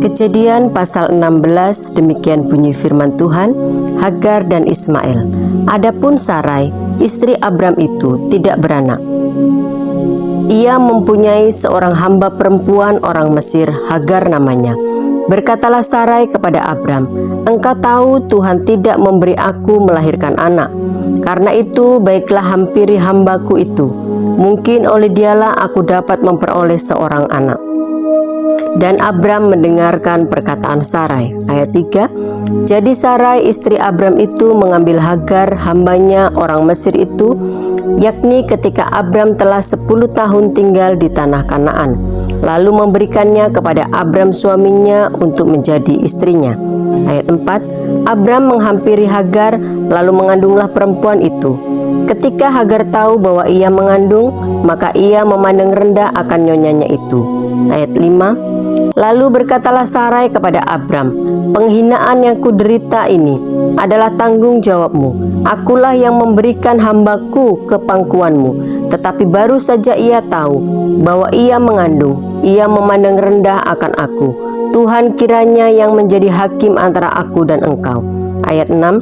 Kejadian pasal 16, demikian bunyi firman Tuhan, Hagar dan Ismail. Adapun Sarai, istri Abram itu tidak beranak. Ia mempunyai seorang hamba perempuan orang Mesir, Hagar namanya. Berkatalah Sarai kepada Abram, "Engkau tahu Tuhan tidak memberi aku melahirkan anak. Karena itu baiklah hampiri hambaku itu. Mungkin oleh dialah aku dapat memperoleh seorang anak." Dan Abram mendengarkan perkataan Sarai. Ayat 3, jadi Sarai istri Abram itu mengambil Hagar hambanya orang Mesir itu, yakni ketika Abram telah 10 tahun tinggal di tanah Kanaan, lalu memberikannya kepada Abram suaminya untuk menjadi istrinya. Ayat 4, Abram menghampiri Hagar, lalu mengandunglah perempuan itu. Ketika Hagar tahu bahwa ia mengandung, maka ia memandang rendah akan nyonyanya itu. Ayat 5, lalu berkatalah Sarai kepada Abram, "Penghinaan yang kuderita ini adalah tanggung jawabmu. Akulah yang memberikan hambaku ke pangkuanmu." Tetapi baru saja ia tahu bahwa ia mengandung, ia memandang rendah akan aku. Tuhan kiranya yang menjadi hakim antara aku dan engkau. Ayat 6,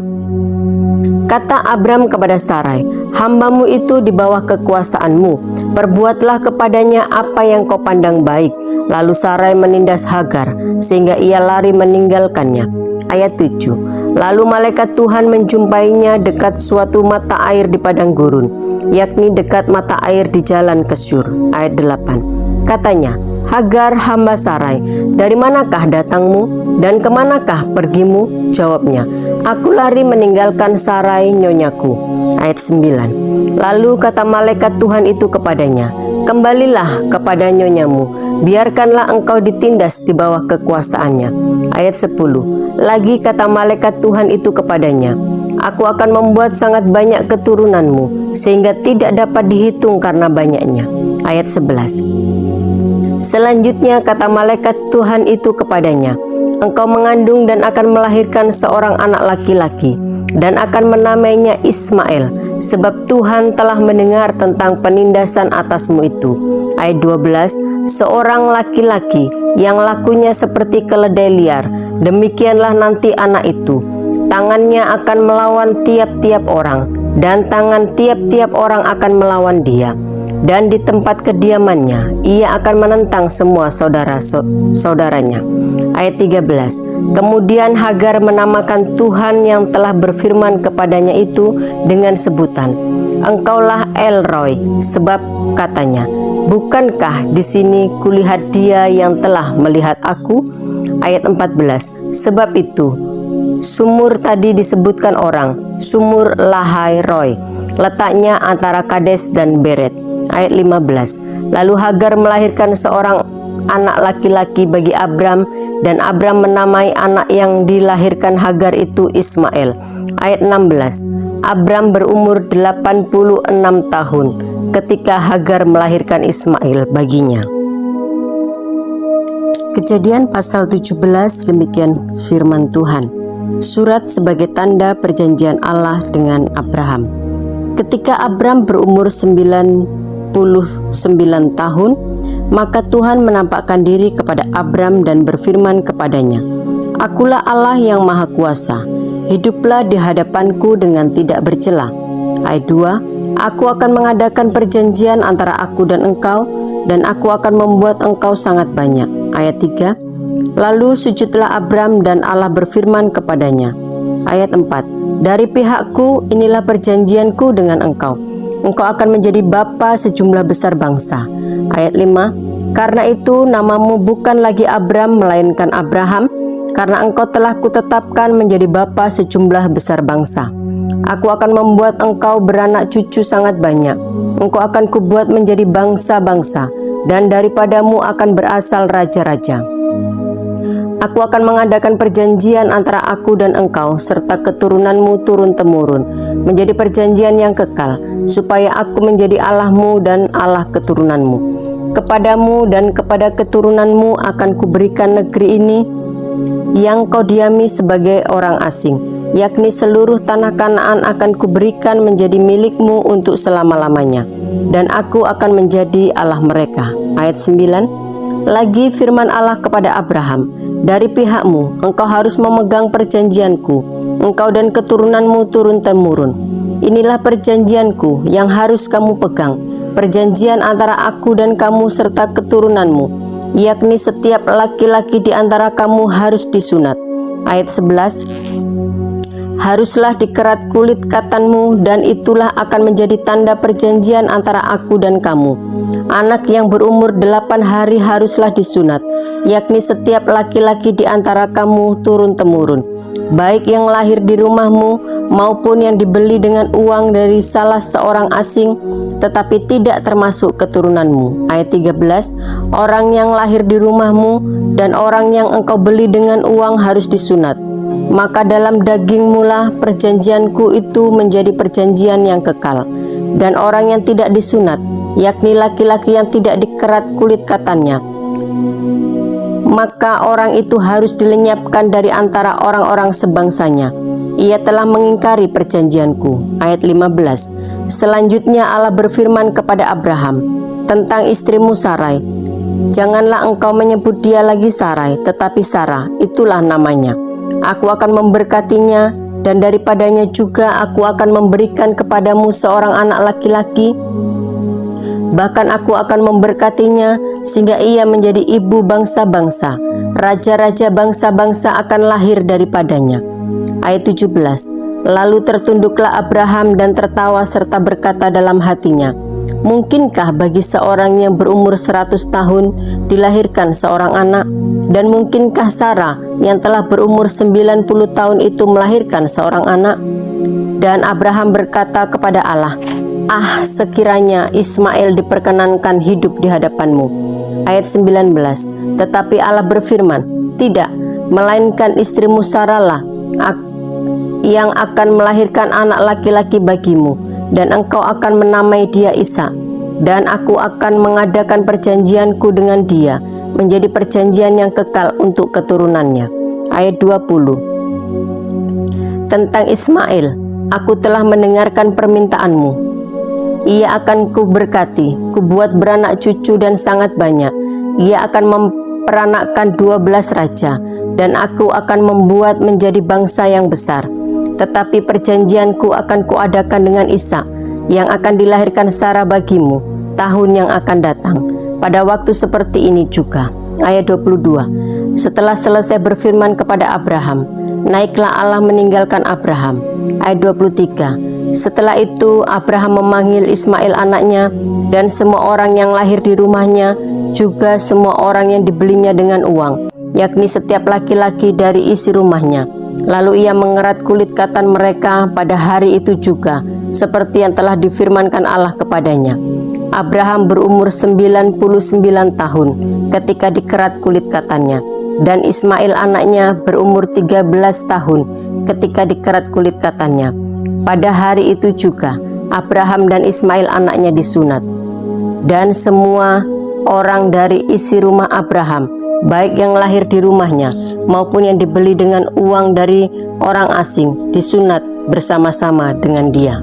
kata Abram kepada Sarai, "Hambamu itu di bawah kekuasaanmu. Perbuatlah kepadanya apa yang kau pandang baik." Lalu Sarai menindas Hagar, sehingga ia lari meninggalkannya. Ayat 7, lalu malaikat Tuhan menjumpainya dekat suatu mata air di padang gurun, yakni dekat mata air di jalan ke Syur. Ayat 8, katanya, "Hagar hamba Sarai, dari manakah datangmu dan kemanakah pergimu?" Jawabnya, "Aku lari meninggalkan Sarai nyonyaku." Ayat 9, lalu kata malaikat Tuhan itu kepadanya, "Kembalilah kepada nyonyamu, biarkanlah engkau ditindas di bawah kekuasaannya." Ayat 10, lagi kata malaikat Tuhan itu kepadanya, "Aku akan membuat sangat banyak keturunanmu, sehingga tidak dapat dihitung karena banyaknya." Ayat 11, selanjutnya kata malaikat Tuhan itu kepadanya, "Engkau mengandung dan akan melahirkan seorang anak laki-laki, dan akan menamainya Ismail, sebab Tuhan telah mendengar tentang penindasan atasmu itu." Ayat 12, seorang laki-laki yang lakunya seperti keledai liar, demikianlah nanti anak itu. Tangannya akan melawan tiap-tiap orang, dan tangan tiap-tiap orang akan melawan dia. Dan di tempat kediamannya, ia akan menentang semua saudara-saudaranya. Ayat 13, kemudian Hagar menamakan Tuhan yang telah berfirman kepadanya itu dengan sebutan, "Engkaulah El Roi," sebab katanya, "Bukankah di sini kulihat dia yang telah melihat aku?" Ayat 14, sebab itu sumur tadi disebutkan orang Sumur Lahai Roi, letaknya antara Kades dan Beret. Ayat 15, lalu Hagar melahirkan seorang anak laki-laki bagi Abram, dan Abram menamai anak yang dilahirkan Hagar itu Ismail. Ayat 16, Abram berumur 86 tahun ketika Hagar melahirkan Ismail baginya. Kejadian pasal 17, demikian firman Tuhan. Surat sebagai tanda perjanjian Allah dengan Abraham. Ketika Abram berumur 99 tahun, maka Tuhan menampakkan diri kepada Abram dan berfirman kepadanya, "Akulah Allah yang Maha Kuasa, hiduplah di hadapanku dengan tidak bercela." Ayat 2, "Aku akan mengadakan perjanjian antara aku dan engkau, dan aku akan membuat engkau sangat banyak." Ayat 3, lalu sujudlah Abram dan Allah berfirman kepadanya. Ayat 4, "Dari pihakku inilah perjanjianku dengan engkau. Engkau akan menjadi bapa sejumlah besar bangsa." Ayat 5, "Karena itu namamu bukan lagi Abram melainkan Abraham, karena engkau telah kutetapkan menjadi bapa sejumlah besar bangsa. Aku akan membuat engkau beranak cucu sangat banyak. Engkau akan kubuat menjadi bangsa-bangsa, dan daripadamu akan berasal raja-raja. Aku akan mengadakan perjanjian antara aku dan engkau serta keturunanmu turun-temurun, menjadi perjanjian yang kekal, supaya aku menjadi Allahmu dan Allah keturunanmu. Kepadamu dan kepada keturunanmu akan kuberikan negeri ini yang kau diami sebagai orang asing, yakni seluruh tanah Kanaan akan kuberikan menjadi milikmu untuk selama-lamanya, dan aku akan menjadi Allah mereka." Ayat 9, Lagi firman Allah kepada Abraham, dari pihakmu, engkau harus memegang perjanjianku, engkau dan keturunanmu turun-temurun. Inilah perjanjianku yang harus kamu pegang, perjanjian antara aku dan kamu serta keturunanmu, yakni setiap laki-laki di antara kamu harus disunat. Ayat 11, haruslah dikerat kulit katanmu, dan itulah akan menjadi tanda perjanjian antara aku dan kamu. Anak yang berumur 8 hari haruslah disunat, yakni setiap laki-laki di antara kamu turun-temurun, baik yang lahir di rumahmu maupun yang dibeli dengan uang dari salah seorang asing, tetapi tidak termasuk keturunanmu. Ayat 13, orang yang lahir di rumahmu dan orang yang engkau beli dengan uang harus disunat. Maka dalam dagingmu lah perjanjianku itu menjadi perjanjian yang kekal. Dan orang yang tidak disunat, yakni laki-laki yang tidak dikerat kulit katannya, maka orang itu harus dilenyapkan dari antara orang-orang sebangsanya. Ia telah mengingkari perjanjianku. Ayat 15, selanjutnya Allah berfirman kepada Abraham tentang istrimu Sarai, janganlah engkau menyebut dia lagi Sarai, tetapi Sarah, itulah namanya. Aku akan memberkatinya, dan daripadanya juga aku akan memberikan kepadamu seorang anak laki-laki. Bahkan aku akan memberkatinya sehingga ia menjadi ibu bangsa-bangsa. Raja-raja bangsa-bangsa akan lahir daripadanya. Ayat 17, lalu tertunduklah Abraham dan tertawa serta berkata dalam hatinya, mungkinkah bagi seorang yang berumur 100 tahun dilahirkan seorang anak? Dan mungkinkah Sarah yang telah berumur 90 tahun itu melahirkan seorang anak? Dan Abraham berkata kepada Allah, sekiranya Ismail diperkenankan hidup di hadapanmu. Ayat 19, tetapi Allah berfirman, tidak, melainkan istrimu Sarah lah yang akan melahirkan anak laki-laki bagimu, dan engkau akan menamai dia Ishak, dan aku akan mengadakan perjanjianku dengan dia menjadi perjanjian yang kekal untuk keturunannya. Ayat 20, tentang Ismail, aku telah mendengarkan permintaanmu. Ia akan kuberkati, kubuat beranak cucu dan sangat banyak. Ia akan memperanakkan 12 raja, dan aku akan membuat menjadi bangsa yang besar. Tetapi perjanjianku akan kuadakan dengan Ishak, yang akan dilahirkan Sarah bagimu tahun yang akan datang, pada waktu seperti ini juga. Ayat 22, setelah selesai berfirman kepada Abraham, naiklah Allah meninggalkan Abraham. Ayat 23, setelah itu Abraham memanggil Ismail anaknya dan semua orang yang lahir di rumahnya, juga semua orang yang dibelinya dengan uang, yakni setiap laki-laki dari isi rumahnya. Lalu ia mengerat kulit katan mereka pada hari itu juga, seperti yang telah difirmankan Allah kepadanya. Abraham berumur 99 tahun ketika dikerat kulit katannya, dan Ismail anaknya berumur 13 tahun ketika dikerat kulit katannya. Pada hari itu juga Abraham dan Ismail anaknya disunat. Dan semua orang dari isi rumah Abraham, baik yang lahir di rumahnya maupun yang dibeli dengan uang dari orang asing, disunat bersama-sama dengan dia.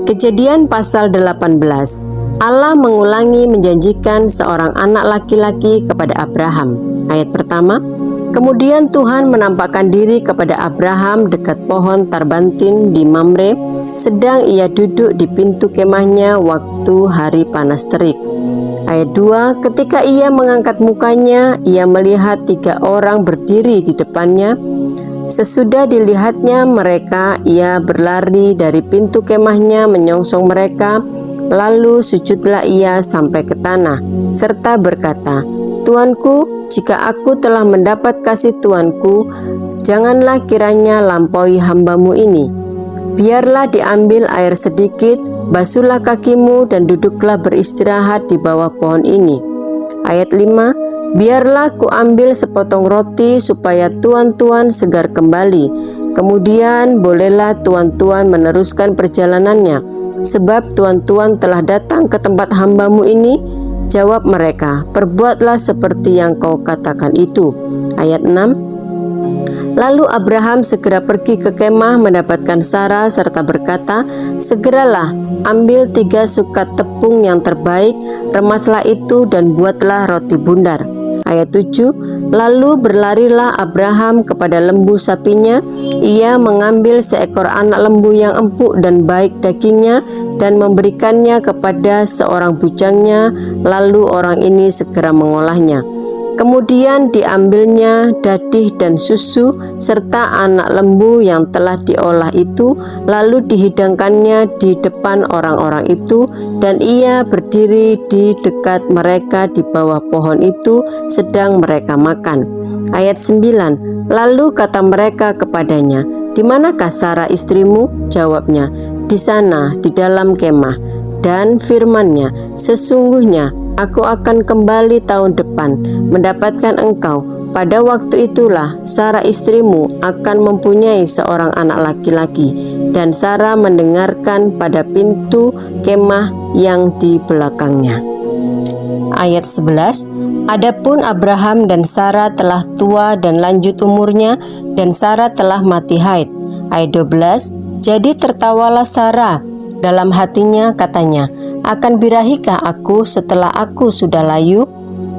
Kejadian pasal 18, Allah mengulangi menjanjikan seorang anak laki-laki kepada Abraham. Ayat pertama, kemudian Tuhan menampakkan diri kepada Abraham dekat pohon tarbantin di Mamre, sedang ia duduk di pintu kemahnya waktu hari panas terik. Ayat 2, ketika ia mengangkat mukanya, ia melihat 3 orang berdiri di depannya. Sesudah dilihatnya mereka, ia berlari dari pintu kemahnya menyongsong mereka, lalu sujudlah ia sampai ke tanah, serta berkata, Tuanku, jika aku telah mendapat kasih Tuanku, janganlah kiranya lampaui hambamu ini. Biarlah diambil air sedikit, basuhlah kakimu dan duduklah beristirahat di bawah pohon ini. Ayat 5, biarlah kuambil sepotong roti supaya tuan-tuan segar kembali. Kemudian bolehlah tuan-tuan meneruskan perjalanannya, sebab tuan-tuan telah datang ke tempat hambamu ini. Jawab mereka, perbuatlah seperti yang kau katakan itu. Ayat 6, Lalu Abraham segera pergi ke kemah mendapatkan Sarah serta berkata, "Segeralah, ambil 3 sukat tepung yang terbaik, remaslah itu dan buatlah roti bundar." Ayat 7, lalu berlarilah Abraham kepada lembu sapinya. Ia mengambil seekor anak lembu yang empuk dan baik dagingnya dan memberikannya kepada seorang bujangnya, lalu orang ini segera mengolahnya. Kemudian diambilnya dadih dan susu serta anak lembu yang telah diolah itu, lalu dihidangkannya di depan orang-orang itu, dan ia berdiri di dekat mereka di bawah pohon itu sedang mereka makan. Ayat 9, lalu kata mereka kepadanya, "Di manakah Sarah istrimu?" Jawabnya, "Di sana, di dalam kemah." Dan firman-Nya, "Sesungguhnya aku akan kembali tahun depan mendapatkan engkau. Pada waktu itulah Sarah istrimu akan mempunyai seorang anak laki-laki." Dan Sarah mendengarkan pada pintu kemah yang di belakangnya. Ayat 11, adapun Abraham dan Sarah telah tua dan lanjut umurnya, dan Sarah telah mati haid. Ayat 12, jadi tertawalah Sarah dalam hatinya, katanya, "Akan birahikah aku setelah aku sudah layu,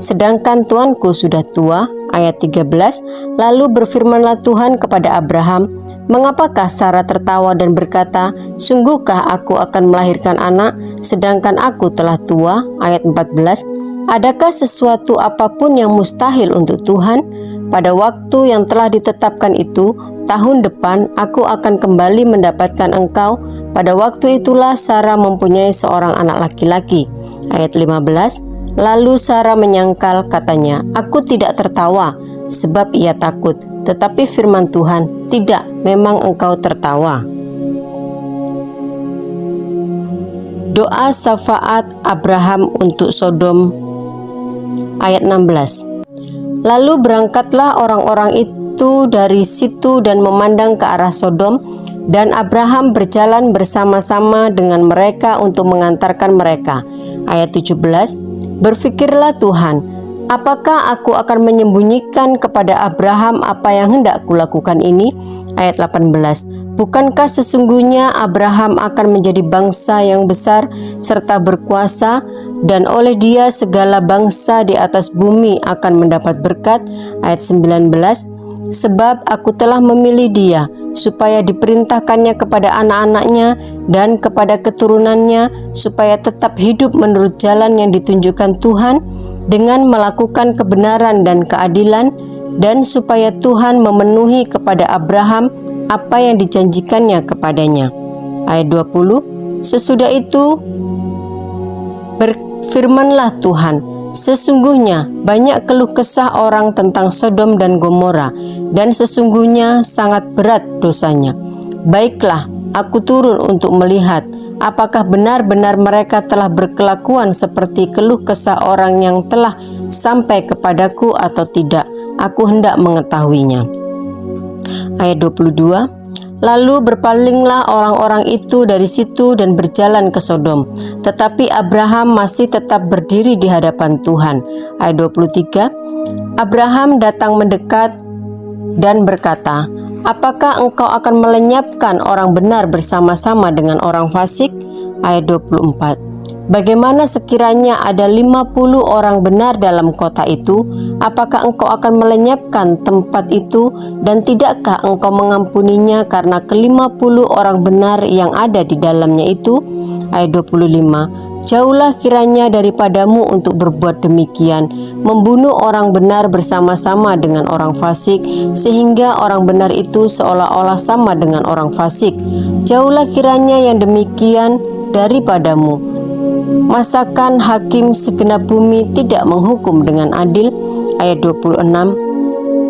sedangkan tuanku sudah tua?" Ayat 13, lalu berfirmanlah Tuhan kepada Abraham, "Mengapakah Sarah tertawa dan berkata, sungguhkah aku akan melahirkan anak, sedangkan aku telah tua?" Ayat 14, adakah sesuatu apapun yang mustahil untuk Tuhan? Pada waktu yang telah ditetapkan itu, tahun depan aku akan kembali mendapatkan engkau. Pada waktu itulah Sarah mempunyai seorang anak laki-laki. Ayat 15, lalu Sarah menyangkal, katanya, "Aku tidak tertawa," sebab ia takut. Tetapi firman Tuhan, "Tidak, memang engkau tertawa." Doa syafaat Abraham untuk Sodom. Ayat 16, lalu berangkatlah orang-orang itu dari situ dan memandang ke arah Sodom, dan Abraham berjalan bersama-sama dengan mereka untuk mengantarkan mereka. Ayat 17, berfikirlah Tuhan, "Apakah aku akan menyembunyikan kepada Abraham apa yang hendak kulakukan ini?" Ayat 18, bukankah sesungguhnya Abraham akan menjadi bangsa yang besar serta berkuasa, dan oleh dia segala bangsa di atas bumi akan mendapat berkat. Ayat 19, sebab aku telah memilih dia supaya diperintahkannya kepada anak-anaknya dan kepada keturunannya, supaya tetap hidup menurut jalan yang ditunjukkan Tuhan dengan melakukan kebenaran dan keadilan, dan supaya Tuhan memenuhi kepada Abraham apa yang dijanjikannya kepadanya. Ayat 20, sesudah itu berfirmanlah Tuhan, "Sesungguhnya banyak keluh kesah orang tentang Sodom dan Gomora, dan sesungguhnya sangat berat dosanya. Baiklah, aku turun untuk melihat apakah benar-benar mereka telah berkelakuan seperti keluh kesah orang yang telah sampai kepadaku atau tidak. Aku hendak mengetahuinya." Ayat 22, lalu berpalinglah orang-orang itu dari situ dan berjalan ke Sodom, tetapi Abraham masih tetap berdiri di hadapan Tuhan. Ayat 23, Abraham datang mendekat dan berkata, "Apakah engkau akan melenyapkan orang benar bersama-sama dengan orang fasik?" Ayat 24, bagaimana sekiranya ada 50 orang benar dalam kota itu? Apakah engkau akan melenyapkan tempat itu, dan tidakkah engkau mengampuninya karena ke-50 orang benar yang ada di dalamnya itu? Ayat 25, jauhlah kiranya daripadamu untuk berbuat demikian, membunuh orang benar bersama-sama dengan orang fasik, sehingga orang benar itu seolah-olah sama dengan orang fasik. Jauhlah kiranya yang demikian daripadamu. Masakan hakim segenap bumi tidak menghukum dengan adil? Ayat 26,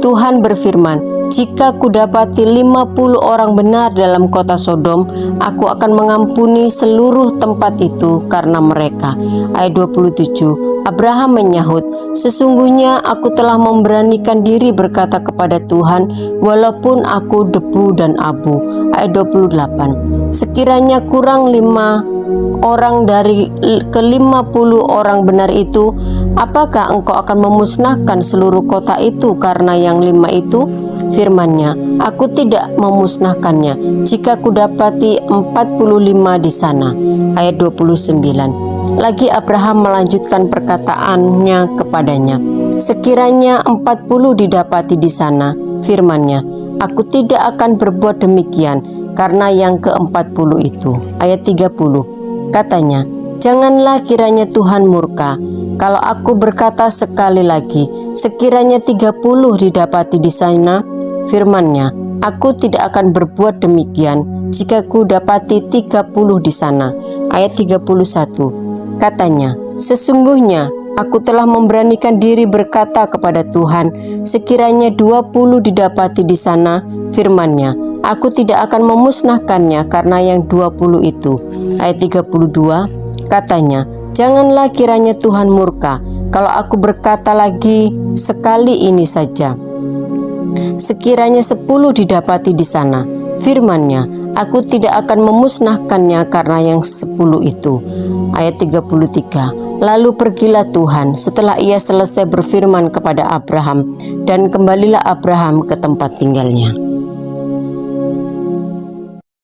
Tuhan berfirman, "Jika kudapati 50 orang benar dalam kota Sodom, aku akan mengampuni seluruh tempat itu karena mereka." Ayat 27, Abraham menyahut, "Sesungguhnya aku telah memberanikan diri berkata kepada Tuhan, walaupun aku debu dan abu." Ayat 28, sekiranya kurang 5 orang dari ke-50 orang benar itu, apakah engkau akan memusnahkan seluruh kota itu karena yang 5 itu? Firman-Nya, aku tidak memusnahkannya jika kudapati 45 di sana. Ayat 29. Lagi Abraham melanjutkan perkataannya kepadanya, sekiranya 40 didapati di sana, firman-Nya, aku tidak akan berbuat demikian karena yang ke-40 itu. Ayat 30. Katanya, janganlah kiranya Tuhan murka kalau aku berkata sekali lagi, sekiranya 30 didapati di sana, firman-Nya, aku tidak akan berbuat demikian jika ku dapati 30 di sana. Ayat 31. Katanya, sesungguhnya aku telah memberanikan diri berkata kepada Tuhan, sekiranya 20 didapati di sana, firman-Nya, aku tidak akan memusnahkannya karena yang 20 itu. Ayat 32. Katanya, janganlah kiranya Tuhan murka kalau aku berkata lagi sekali ini saja, sekiranya 10 didapati di sana, firman-Nya, aku tidak akan memusnahkannya karena yang 10 itu. Ayat 33. Lalu pergilah Tuhan setelah ia selesai berfirman kepada Abraham, dan kembalilah Abraham ke tempat tinggalnya.